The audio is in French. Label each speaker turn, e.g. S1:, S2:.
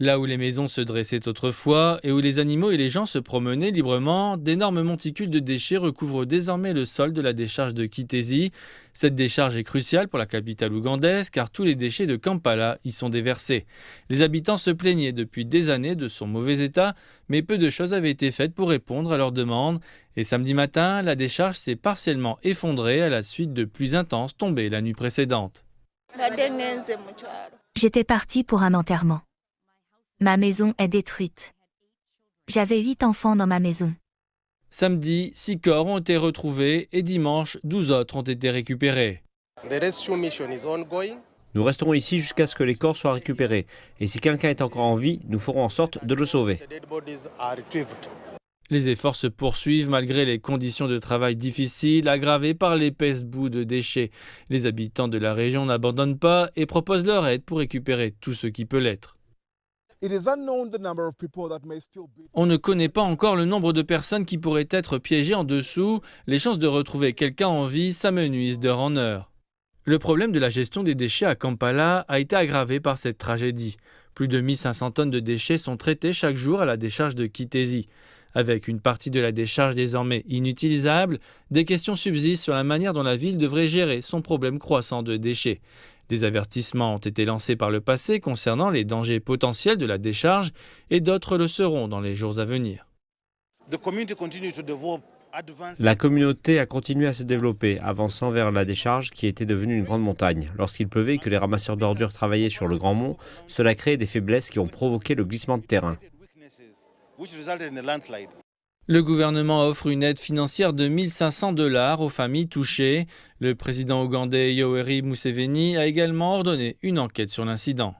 S1: Là où les maisons se dressaient autrefois et où les animaux et les gens se promenaient librement, d'énormes monticules de déchets recouvrent désormais le sol de la décharge de Kitezi. Cette décharge est cruciale pour la capitale ougandaise car tous les déchets de Kampala y sont déversés. Les habitants se plaignaient depuis des années de son mauvais état, mais peu de choses avaient été faites pour répondre à leurs demandes. Et samedi matin, la décharge s'est partiellement effondrée à la suite de pluies intenses tombées la nuit précédente.
S2: J'étais partie pour un enterrement. Ma maison est détruite. J'avais 8 enfants dans ma maison.
S1: Samedi, 6 corps ont été retrouvés et dimanche, 12 autres ont été récupérés.
S3: Nous resterons ici jusqu'à ce que les corps soient récupérés. Et si quelqu'un est encore en vie, nous ferons en sorte de le sauver.
S1: Les efforts se poursuivent malgré les conditions de travail difficiles, aggravées par l'épaisse boue de déchets. Les habitants de la région n'abandonnent pas et proposent leur aide pour récupérer tout ce qui peut l'être. On ne connaît pas encore le nombre de personnes qui pourraient être piégées en dessous. Les chances de retrouver quelqu'un en vie s'amenuisent d'heure en heure. Le problème de la gestion des déchets à Kampala a été aggravé par cette tragédie. Plus de 1500 tonnes de déchets sont traitées chaque jour à la décharge de Kitezi. Avec une partie de la décharge désormais inutilisable, des questions subsistent sur la manière dont la ville devrait gérer son problème croissant de déchets. Des avertissements ont été lancés par le passé concernant les dangers potentiels de la décharge et d'autres le seront dans les jours à venir.
S3: La communauté a continué à se développer, avançant vers la décharge qui était devenue une grande montagne. Lorsqu'il pleuvait et que les ramasseurs d'ordures travaillaient sur le Grand Mont, cela créait des faiblesses qui ont provoqué le glissement de terrain.
S1: Le gouvernement offre une aide financière de 1 500 $ aux familles touchées. Le président ougandais Yoweri Museveni a également ordonné une enquête sur l'incident.